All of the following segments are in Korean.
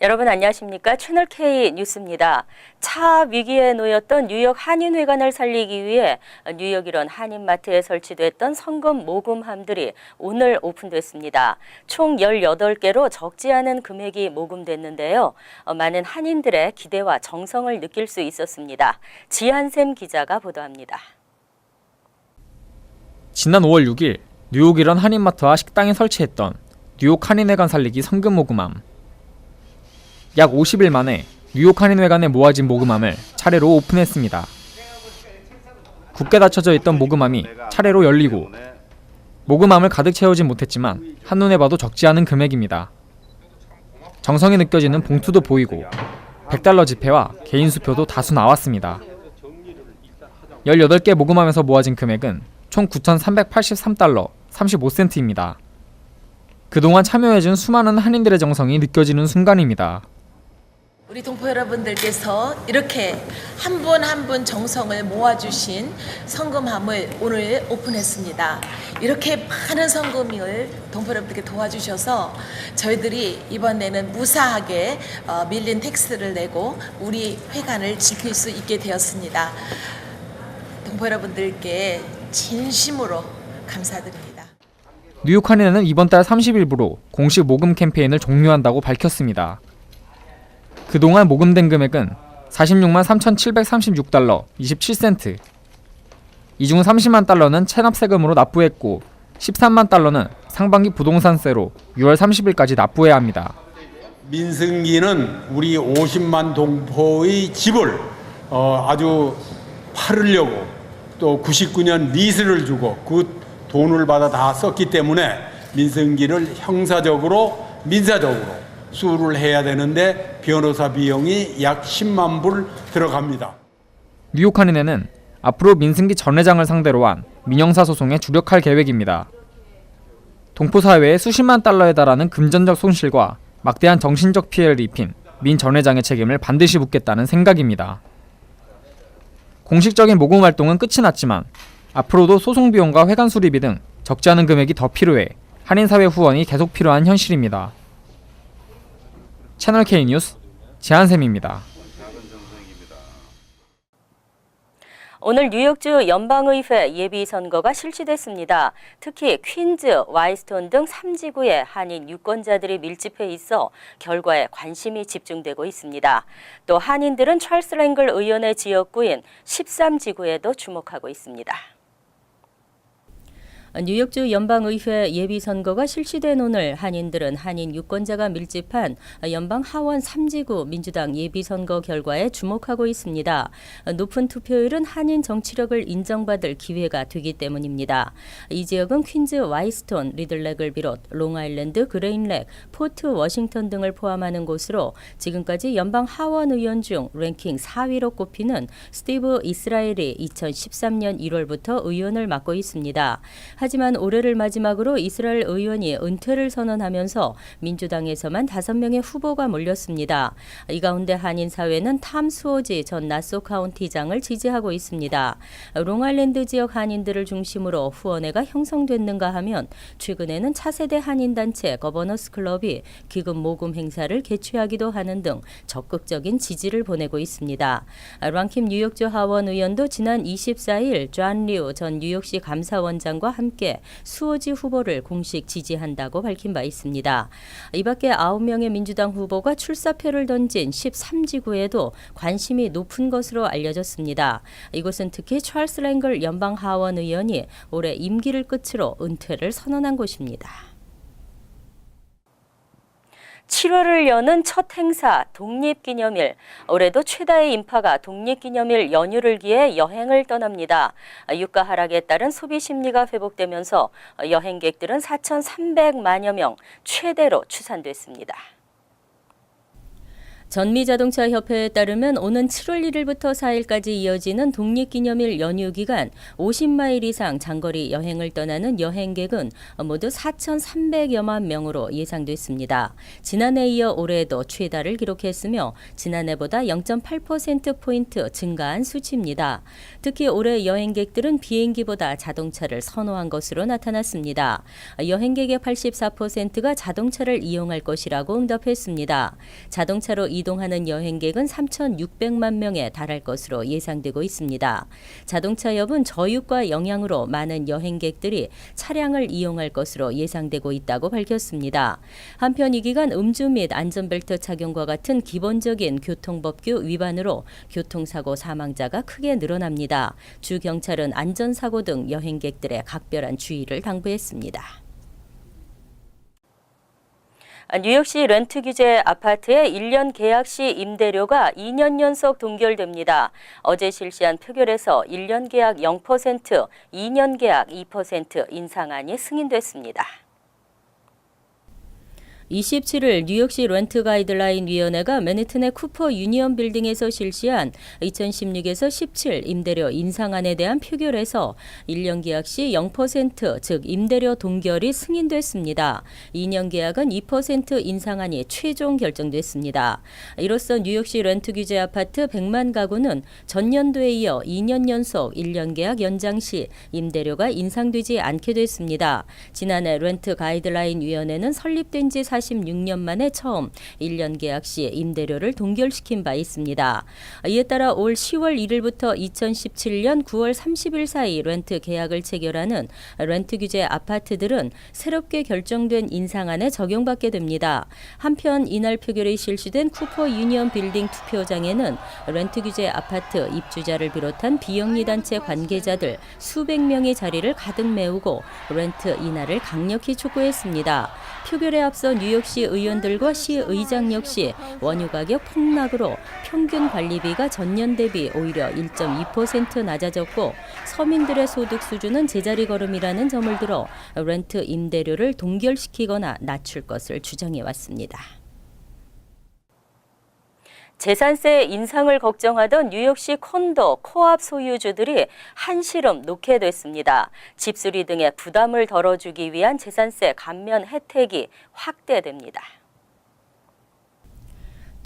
여러분 안녕하십니까? 채널K 뉴스입니다. 차 위기에 놓였던 뉴욕 한인회관을 살리기 위해 뉴욕 일원 한인마트에 설치됐던 성금 모금함들이 오늘 오픈됐습니다. 총 18개로 적지 않은 금액이 모금됐는데요. 많은 한인들의 기대와 정성을 느낄 수 있었습니다. 지한샘 기자가 보도합니다. 지난 5월 6일 뉴욕 일원 한인마트와 식당에 설치했던 뉴욕 한인회관 살리기 성금 모금함. 약 50일 만에 뉴욕 한인회관에 모아진 모금함을 차례로 오픈했습니다. 굳게 닫혀져 있던 모금함이 차례로 열리고 모금함을 가득 채우진 못했지만 한눈에 봐도 적지 않은 금액입니다. 정성이 느껴지는 봉투도 보이고 $100 지폐와 개인 수표도 다수 나왔습니다. 18개 모금함에서 모아진 금액은 총 $9,383 35센트입니다. 그동안 참여해준 수많은 한인들의 정성이 느껴지는 순간입니다. 우리 동포 여러분들께서 이렇게 한 분 한 분 정성을 모아주신 성금함을 오늘 오픈했습니다. 이렇게 많은 성금을 동포 여러분들께 도와주셔서 저희들이 이번에는 무사하게 밀린 텍스를 내고 우리 회관을 지킬 수 있게 되었습니다. 동포 여러분들께 진심으로 감사드립니다. 뉴욕 한인회는 이번 달 30일부로 공식 모금 캠페인을 종료한다고 밝혔습니다. 그동안 모금된 금액은 $46만 3,736 27센트. 이 중 $30만 달러는 체납세금으로 납부했고 $13만 달러는 상반기 부동산세로 6월 30일까지 납부해야 합니다. 민승기는 우리 50만 동포의 집을 아주 팔으려고 또 99년 리스를 주고 그 돈을 받아 다 썼기 때문에 민승기를 형사적으로 민사적으로 수를 해야 되는데 변호사 비용이 약 10만 불 들어갑니다. 뉴욕 한인회는 앞으로 민승기 전 회장을 상대로 한 민형사 소송에 주력할 계획입니다. 동포 사회에 수십만 달러에 달하는 금전적 손실과 막대한 정신적 피해를 입힌 민 전 회장의 책임을 반드시 묻겠다는 생각입니다. 공식적인 모금 활동은 끝이 났지만 앞으로도 소송 비용과 회관 수리비 등 적지 않은 금액이 더 필요해 한인사회 후원이 계속 필요한 현실입니다. 채널K 뉴스 지한샘입니다. 오늘 뉴욕주 연방의회 예비선거가 실시됐습니다. 특히 퀸즈, 와이스톤 등 3지구에 한인 유권자들이 밀집해 있어 결과에 관심이 집중되고 있습니다. 또 한인들은 찰스 랭글 의원의 지역구인 13지구에도 주목하고 있습니다. 뉴욕주 연방의회 예비선거가 실시된 오늘 한인들은 한인 유권자가 밀집한 연방 하원 3지구 민주당 예비선거 결과에 주목하고 있습니다. 높은 투표율은 한인 정치력을 인정받을 기회가 되기 때문입니다. 이 지역은 퀸즈, 와이스톤, 리들렉을 비롯 롱아일랜드, 그레인렉, 포트 워싱턴 등을 포함하는 곳으로 지금까지 연방 하원 의원 중 랭킹 4위로 꼽히는 스티브 이스라엘이 2013년 1월부터 의원을 맡고 있습니다. 하지만 올해를 마지막으로 이스라엘 의원이 은퇴를 선언하면서 민주당에서만 5명의 후보가 몰렸습니다. 이 가운데 한인 사회는 탐 수오지 전 나소 카운티장을 지지하고 있습니다. 롱아일랜드 지역 한인들을 중심으로 후원회가 형성됐는가 하면 최근에는 차세대 한인단체 거버너스 클럽이 기금 모금 행사를 개최하기도 하는 등 적극적인 지지를 보내고 있습니다. 랑킴 뉴욕주 하원 의원도 지난 24일 존 류 전 뉴욕시 감사원장과 함께 수오지 후보를 공식 지지한다고 밝힌 바 있습니다. 이 밖에 9명의 민주당 후보가 출사표를 던진 13지구에도 관심이 높은 것으로 알려졌습니다. 이곳은 특히 찰스 랭글 연방 하원 의원이 올해 임기를 끝으로 은퇴를 선언한 곳입니다. 7월을 여는 첫 행사 독립기념일. 올해도 최다의 인파가 독립기념일 연휴를 기해 여행을 떠납니다. 유가 하락에 따른 소비 심리가 회복되면서 여행객들은 4,300만여 명 최대로 추산됐습니다. 전미자동차협회에 따르면 오는 7월 1일부터 4일까지 이어지는 독립기념일 연휴 기간 50마일 이상 장거리 여행을 떠나는 여행객은 모두 4,300여만 명으로 예상됐습니다. 지난해에 이어 올해에도 최다를 기록했으며 지난해보다 0.8%포인트 증가한 수치입니다. 특히 올해 여행객들은 비행기보다 자동차를 선호한 것으로 나타났습니다. 여행객의 84%가 자동차를 이용할 것이라고 응답했습니다. 자동차로 이동하는 여행객은 3,600만 명에 달할 것으로 예상되고 있습니다. 자동차협은 저유가 영향으로 많은 여행객들이 차량을 이용할 것으로 예상되고 있다고 밝혔습니다. 한편 이 기간 음주 및 안전벨트 착용과 같은 기본적인 교통법규 위반으로 교통사고 사망자가 크게 늘어납니다. 주 경찰은 안전사고 등 여행객들의 각별한 주의를 당부했습니다. 뉴욕시 렌트 규제 아파트의 1년 계약 시 임대료가 2년 연속 동결됩니다. 어제 실시한 표결에서 1년 계약 0%, 2년 계약 2% 인상안이 승인됐습니다. 27일 뉴욕시 렌트 가이드라인 위원회가 맨해튼의 쿠퍼 유니언 빌딩에서 실시한 2016에서 17 임대료 인상안에 대한 표결에서 1년 계약 시 0%, 즉 임대료 동결이 승인됐습니다. 2년 계약은 2% 인상안이 최종 결정됐습니다. 이로써 뉴욕시 렌트 규제 아파트 100만 가구는 전년도에 이어 2년 연속 1년 계약 연장 시 임대료가 인상되지 않게 됐습니다. 지난해 렌트 가이드라인 위원회는 설립된 지 46년 만에 처음 1년 계약 시 임대료를 동결시킨 바 있습니다. 이에 따라 올 10월 1일부터 2017년 9월 30일 사이 렌트 계약을 체결하는 렌트 규제 아파트들은 새롭게 결정된 인상안에 적용받게 됩니다. 한편 이날 표결이 실시된 쿠퍼 유니언 빌딩 투표장에는 렌트 규제 아파트 입주자를 비롯한 비영리 단체 관계자들 수백 명의 자리를 가득 메우고 렌트 인하를 강력히 촉구했습니다. 표결에 앞서 뉴욕시 의원들과 시의장 역시 원유 가격 폭락으로 평균 관리비가 전년 대비 오히려 1.2% 낮아졌고 서민들의 소득 수준은 제자리 걸음이라는 점을 들어 렌트 임대료를 동결시키거나 낮출 것을 주장해 왔습니다. 재산세 인상을 걱정하던 뉴욕시 콘도, 코앞 소유주들이 한시름 놓게 됐습니다. 집수리 등의 부담을 덜어주기 위한 재산세 감면 혜택이 확대됩니다.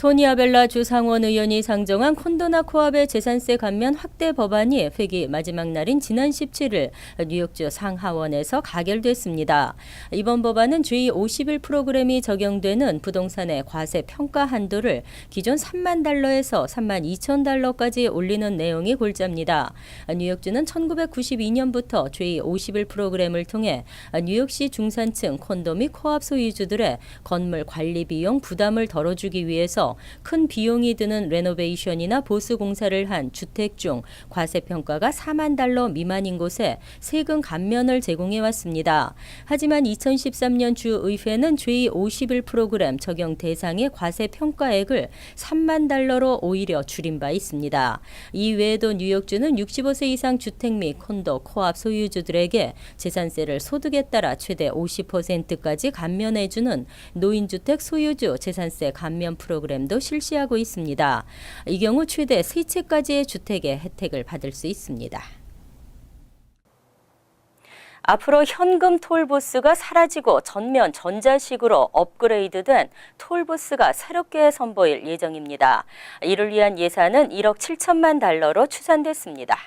토니 아벨라 주 상원 의원이 상정한 콘도나 코앞의 재산세 감면 확대 법안이 회기 마지막 날인 지난 17일 뉴욕주 상하원에서 가결됐습니다. 이번 법안은 J50일 프로그램이 적용되는 부동산의 과세 평가 한도를 기존 3만 달러에서 3만 2천 달러까지 올리는 내용이 골자입니다. 뉴욕주는 1992년부터 J50일 프로그램을 통해 뉴욕시 중산층 콘도 및 코앞 소유주들의 건물 관리 비용 부담을 덜어주기 위해서 큰 비용이 드는 레노베이션이나 보수 공사를 한 주택 중 과세평가가 4만 달러 미만인 곳에 세금 감면을 제공해 왔습니다. 하지만 2013년 주의회는 J50일 프로그램 적용 대상의 과세평가액을 3만 달러로 오히려 줄인 바 있습니다. 이 외에도 뉴욕주는 65세 이상 주택 및 콘도, 코앞 소유주들에게 재산세를 소득에 따라 최대 50%까지 감면해주는 노인주택 소유주 재산세 감면 프로그램도 실시하고 있습니다. 이 경우 최대 3채까지의 주택의 혜택을 받을 수 있습니다. 앞으로 현금 톨부스가 사라지고 전면 전자식으로 업그레이드된 톨부스가 새롭게 선보일 예정입니다. 이를 위한 예산은 1억 7천만 달러로 추산됐습니다.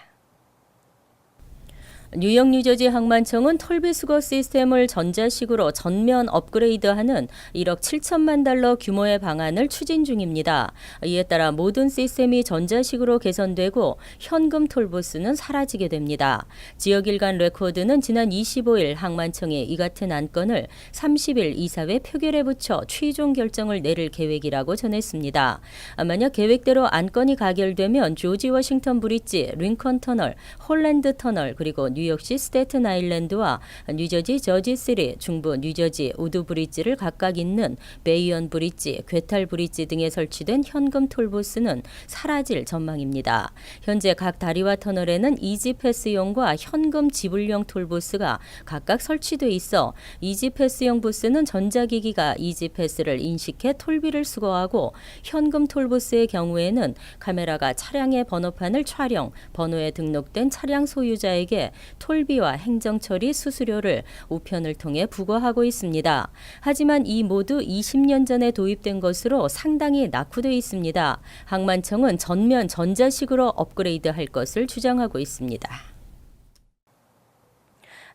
뉴욕 뉴저지 항만청은 톨비수거 시스템을 전자식으로 전면 업그레이드하는 1억 7천만 달러 규모의 방안을 추진 중입니다. 이에 따라 모든 시스템이 전자식으로 개선되고 현금 톨부스는 사라지게 됩니다. 지역일간 레코드는 지난 25일 항만청이 이 같은 안건을 30일 이사회 표결에 붙여 최종 결정을 내릴 계획이라고 전했습니다. 만약 계획대로 안건이 가결되면 조지 워싱턴 브릿지, 링컨 터널, 홀랜드 터널 그리고 뉴욕시 스태튼 아일랜드와 뉴저지 저지시리, 중부 뉴저지 우드 브리지를 각각 잇는 베이언 브리지, 괴탈 브리지 등에 설치된 현금 톨부스는 사라질 전망입니다. 현재 각 다리와 터널에는 이지패스용과 현금 지불용 톨부스가 각각 설치돼 있어 이지패스용 부스는 전자기기가 이지패스를 인식해 톨비를 수거하고 현금 톨부스의 경우에는 카메라가 차량의 번호판을 촬영, 번호에 등록된 차량 소유자에게 톨비와 행정처리 수수료를 우편을 통해 부과하고 있습니다. 하지만 이 모두 20년 전에 도입된 것으로 상당히 낙후돼 있습니다. 항만청은 전면 전자식으로 업그레이드할 것을 주장하고 있습니다.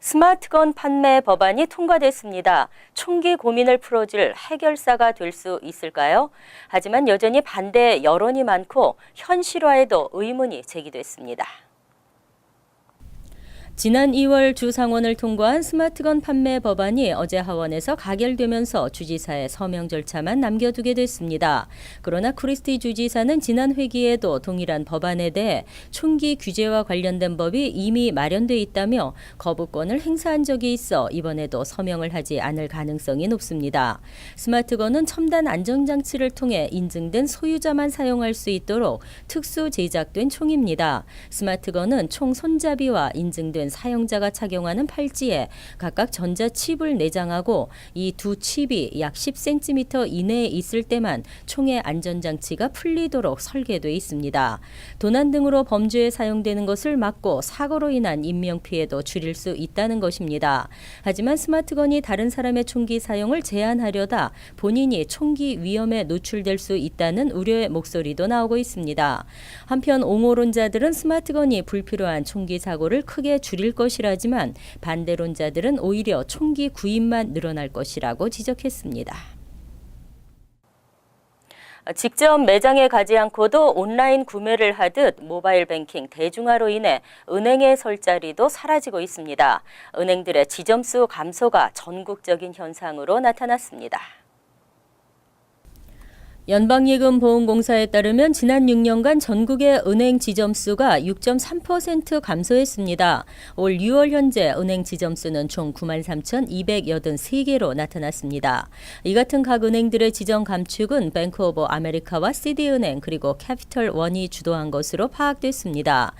스마트건 판매 법안이 통과됐습니다. 총기 고민을 풀어줄 해결사가 될 수 있을까요? 하지만 여전히 반대 여론이 많고 현실화에도 의문이 제기됐습니다. 지난 2월 주상원을 통과한 스마트건 판매 법안이 어제 하원에서 가결되면서 주지사의 서명 절차만 남겨두게 됐습니다. 그러나 크리스티 주지사는 지난 회기에도 동일한 법안에 대해 총기 규제와 관련된 법이 이미 마련돼 있다며 거부권을 행사한 적이 있어 이번에도 서명을 하지 않을 가능성이 높습니다. 스마트건은 첨단 안전장치를 통해 인증된 소유자만 사용할 수 있도록 특수 제작된 총입니다. 스마트건은 총 손잡이와 인증된 사용자가 착용하는 팔찌에 각각 전자칩을 내장하고 이 두 칩이 약 10cm 이내에 있을 때만 총의 안전장치가 풀리도록 설계되어 있습니다. 도난 등으로 범죄에 사용되는 것을 막고 사고로 인한 인명피해도 줄일 수 있다는 것입니다. 하지만 스마트건이 다른 사람의 총기 사용을 제한하려다 본인이 총기 위험에 노출될 수 있다는 우려의 목소리도 나오고 있습니다. 한편 옹호론자들은 스마트건이 불필요한 총기 사고를 크게 줄일 것이라지만 반대론자들은 오히려 총기 구입만 늘어날 것이라고 지적했습니다. 직접 매장에 가지 않고도 온라인 구매를 하듯 모바일 뱅킹 대중화로 인해 은행의 설 자리도 사라지고 있습니다. 은행들의 지점수 감소가 전국적인 현상으로 나타났습니다. 연방예금보험공사에 따르면 지난 6년간 전국의 은행 지점수가 6.3% 감소했습니다. 올 6월 현재 은행 지점수는 총 93,283개로 나타났습니다. 이 같은 각 은행들의 지점 감축은 뱅크 오브 아메리카와 시디은행 그리고 캐피털원이 주도한 것으로 파악됐습니다.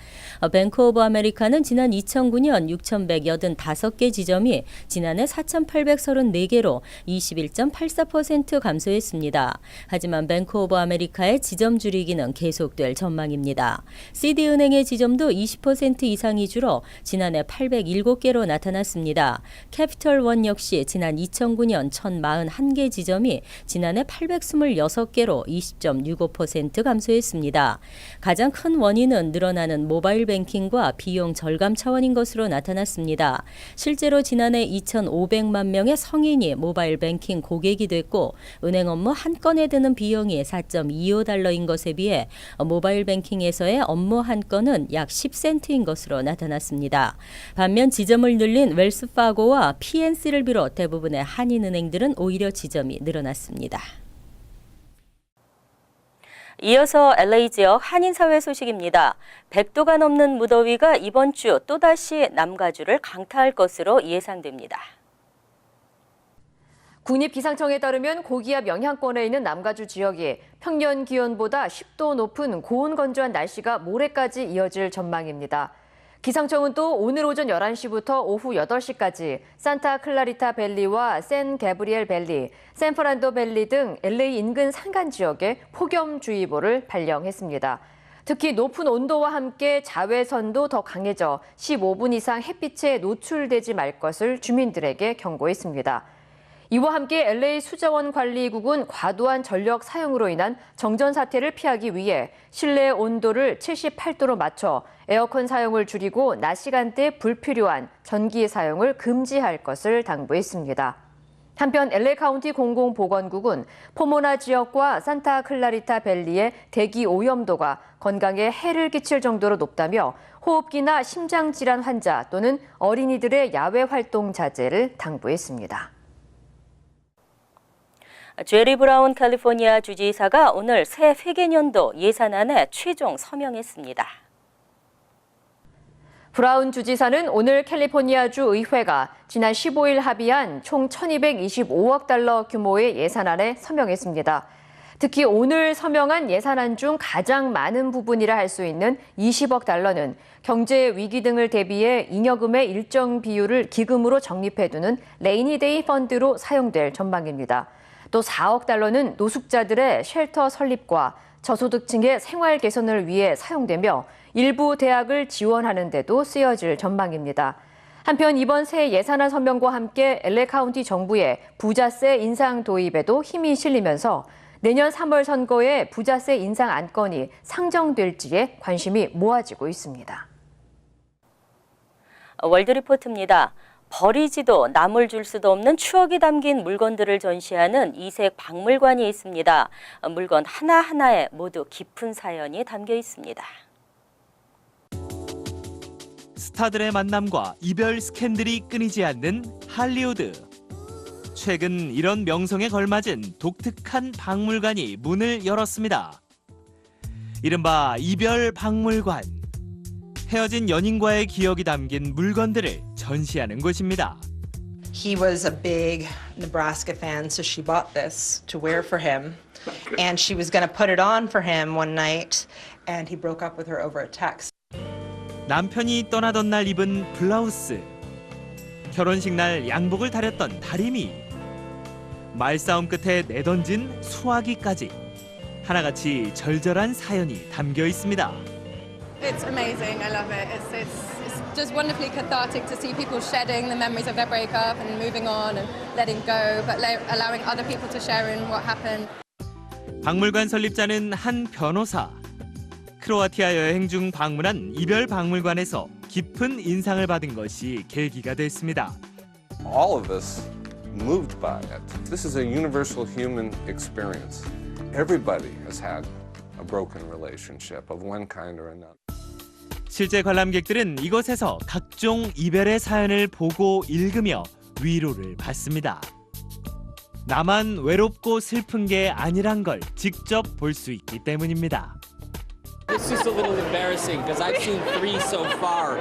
뱅크 오브 아메리카는 지난 2009년 6,185개 지점이 지난해 4,834개로 21.84% 감소했습니다. 하지만 뱅크 오브 아메리카의 지점 줄이기는 계속될 전망입니다. 시디은행의 지점도 20% 이상이 줄어 지난해 807개로 나타났습니다. 캐피털원 역시 지난 2009년 1,041개 지점이 지난해 826개로 20.65% 감소했습니다. 가장 큰 원인은 늘어나는 모바일 뱅킹과 비용 절감 차원인 것으로 나타났습니다. 실제로 지난해 2,500만 명의 성인이 모바일 뱅킹 고객이 됐고 은행 업무 한 건에 드는 비용이 4.25달러인 것에 비해 모바일 뱅킹에서의 업무 한 건은 약 10센트인 것으로 나타났습니다. 반면 지점을 늘린 웰스파고와 PNC를 비롯 대부분의 한인은행들은 오히려 지점이 늘어났습니다. 이어서 LA 지역 한인사회 소식입니다. 100도가 넘는 무더위가 이번 주 또다시 남가주를 강타할 것으로 예상됩니다. 국립기상청에 따르면 고기압 영향권에 있는 남가주 지역이 평년 기온보다 10도 높은 고온 건조한 날씨가 모레까지 이어질 전망입니다. 기상청은 또 오늘 오전 11시부터 오후 8시까지 산타 클라리타 밸리와 샌 게브리엘 밸리, 샌프란도 밸리 등 LA 인근 산간 지역에 폭염주의보를 발령했습니다. 특히 높은 온도와 함께 자외선도 더 강해져 15분 이상 햇빛에 노출되지 말 것을 주민들에게 경고했습니다. 이와 함께 LA 수자원 관리국은 과도한 전력 사용으로 인한 정전 사태를 피하기 위해 실내 온도를 78도로 맞춰 에어컨 사용을 줄이고 낮 시간대 불필요한 전기 사용을 금지할 것을 당부했습니다. 한편 LA 카운티 공공보건국은 포모나 지역과 산타 클라리타 밸리의 대기 오염도가 건강에 해를 끼칠 정도로 높다며 호흡기나 심장질환 환자 또는 어린이들의 야외 활동 자제를 당부했습니다. 제리 브라운 캘리포니아 주지사가 오늘 새 회계년도 예산안에 최종 서명했습니다. 브라운 주지사는 오늘 캘리포니아주 의회가 지난 15일 합의한 총 1,225억 달러 규모의 예산안에 서명했습니다. 특히 오늘 서명한 예산안 중 가장 많은 부분이라 할 수 있는 20억 달러는 경제 위기 등을 대비해 잉여금의 일정 비율을 기금으로 적립해두는 레이니데이 펀드로 사용될 전망입니다. 또 4억 달러는 노숙자들의 쉘터 설립과 저소득층의 생활 개선을 위해 사용되며 일부 대학을 지원하는 데도 쓰여질 전망입니다. 한편 이번 새 예산안 서명과 함께 LA 카운티 정부의 부자세 인상 도입에도 힘이 실리면서 내년 3월 선거에 부자세 인상 안건이 상정될지에 관심이 모아지고 있습니다. 월드리포트입니다. 버리지도 남을 줄 수도 없는 추억이 담긴 물건들을 전시하는 이색 박물관이 있습니다. 물건 하나하나에 모두 깊은 사연이 담겨 있습니다. 스타들의 만남과 이별 스캔들이 끊이지 않는 할리우드. 최근 이런 명성에 걸맞은 독특한 박물관이 문을 열었습니다. 이른바 이별 박물관. 헤어진 연인과의 기억이 담긴 물건들을 전시하는 곳입니다. He was a big Nebraska fan, so she bought this to wear for him. And she was going to put it on for him one night, and he broke up with her over a text. 남편이 떠나던 날 입은 블라우스. 결혼식 날 양복을 다렸던 다리미. 말싸움 끝에 내던진 수화기까지. 하나같이 절절한 사연이 담겨 있습니다. It's amazing. I love it. It's just wonderfully cathartic to see people shedding the memories of their breakup and moving on and letting go, but allowing other people to share in what happened. 박물관 설립자는 한 변호사. 크로아티아 여행 중 방문한 이별 박물관에서 깊은 인상을 받은 것이 계기가 됐습니다. All of us moved by it. This is a universal human experience. Everybody has had a broken relationship of one kind or another. 실제 관람객들은 이곳에서 각종 이별의 사연을 보고 읽으며 위로를 받습니다. 나만 외롭고 슬픈 게 아니란 걸 직접 볼 수 있기 때문입니다. It's just a little embarrassing because I've seen 3 so far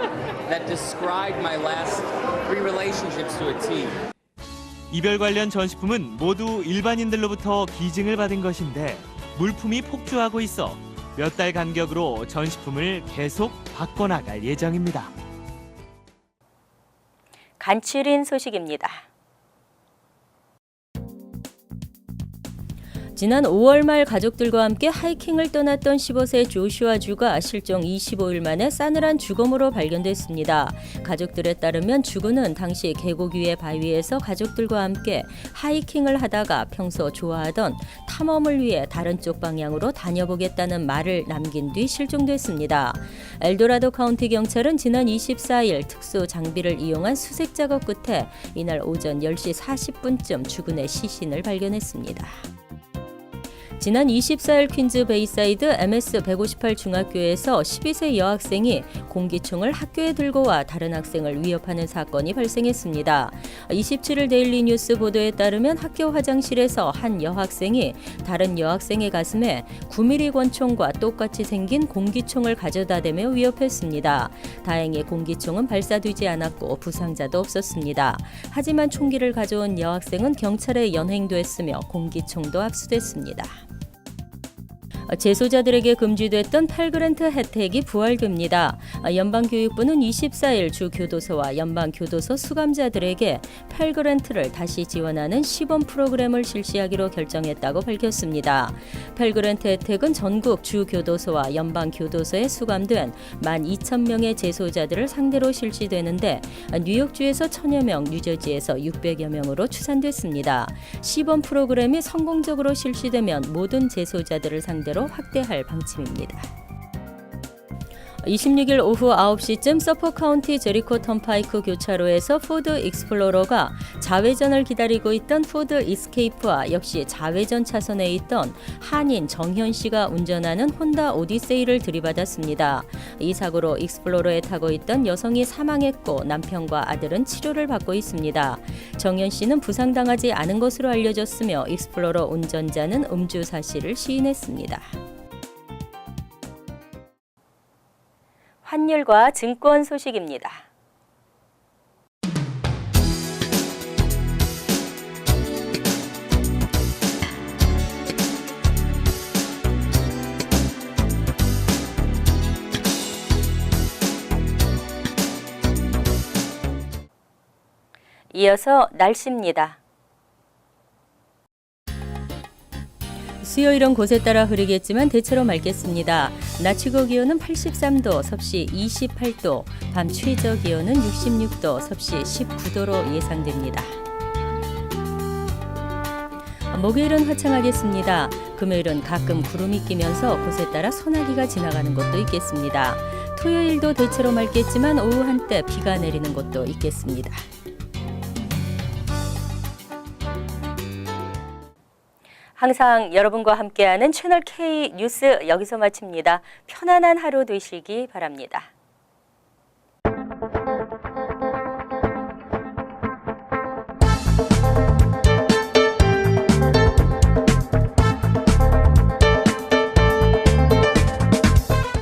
that describe my last 3 relationships to a T. 이별 관련 전시품은 모두 일반인들로부터 기증을 받은 것인데 물품이 폭주하고 있어 몇 달 간격으로 전시품을 계속 바꿔나갈 예정입니다. 간추린 소식입니다. 지난 5월 말 가족들과 함께 하이킹을 떠났던 15세 조슈아 주가 실종 25일 만에 싸늘한 죽음으로 발견됐습니다. 가족들에 따르면 주군은 당시 계곡 위의 바위에서 가족들과 함께 하이킹을 하다가 평소 좋아하던 탐험을 위해 다른 쪽 방향으로 다녀보겠다는 말을 남긴 뒤 실종됐습니다. 엘도라도 카운티 경찰은 지난 24일 특수 장비를 이용한 수색 작업 끝에 이날 오전 10시 40분쯤 주군의 시신을 발견했습니다. 지난 24일 퀸즈 베이사이드 MS-158 중학교에서 12세 여학생이 공기총을 학교에 들고 와 다른 학생을 위협하는 사건이 발생했습니다. 27일 데일리 뉴스 보도에 따르면 학교 화장실에서 한 여학생이 다른 여학생의 가슴에 9mm 권총과 똑같이 생긴 공기총을 가져다 대며 위협했습니다. 다행히 공기총은 발사되지 않았고 부상자도 없었습니다. 하지만 총기를 가져온 여학생은 경찰에 연행됐으며 공기총도 압수됐습니다. 재소자들에게 금지됐던 펠그랜트 혜택이 부활됩니다. 연방교육부는 24일 주 교도소와 연방교도소 수감자들에게 펠그랜트를 다시 지원하는 시범 프로그램을 실시하기로 결정했다고 밝혔습니다. 펠그랜트 혜택은 전국 주 교도소와 연방교도소에 수감된 12,000명의 재소자들을 상대로 실시되는데 뉴욕주에서 1,000여 명, 뉴저지에서 600여 명으로 추산됐습니다. 시범 프로그램이 성공적으로 실시되면 모든 재소자들을 상대로 확대할 방침입니다. 26일 오후 9시쯤 서포 카운티 제리코 턴파이크 교차로에서 포드 익스플로러가 좌회전을 기다리고 있던 포드 이스케이프와 역시 좌회전 차선에 있던 한인 정현 씨가 운전하는 혼다 오디세이를 들이받았습니다. 이 사고로 익스플로러에 타고 있던 여성이 사망했고 남편과 아들은 치료를 받고 있습니다. 정현 씨는 부상당하지 않은 것으로 알려졌으며 익스플로러 운전자는 음주 사실을 시인했습니다. 환율과 증권 소식입니다. 이어서 날씨입니다. 수요일은 곳에 따라 흐리겠지만 대체로 맑겠습니다. 낮 최고 기온은 83도, 섭씨 28도, 밤 최저 기온은 66도, 섭씨 19도로 예상됩니다. 목요일은 화창하겠습니다. 금요일은 가끔 구름이 끼면서 곳에 따라 소나기가 지나가는 곳도 있겠습니다. 토요일도 대체로 맑겠지만 오후 한때 비가 내리는 곳도 있겠습니다. 항상 여러분과 함께하는 채널 K 뉴스 여기서 마칩니다. 편안한 하루 되시기 바랍니다.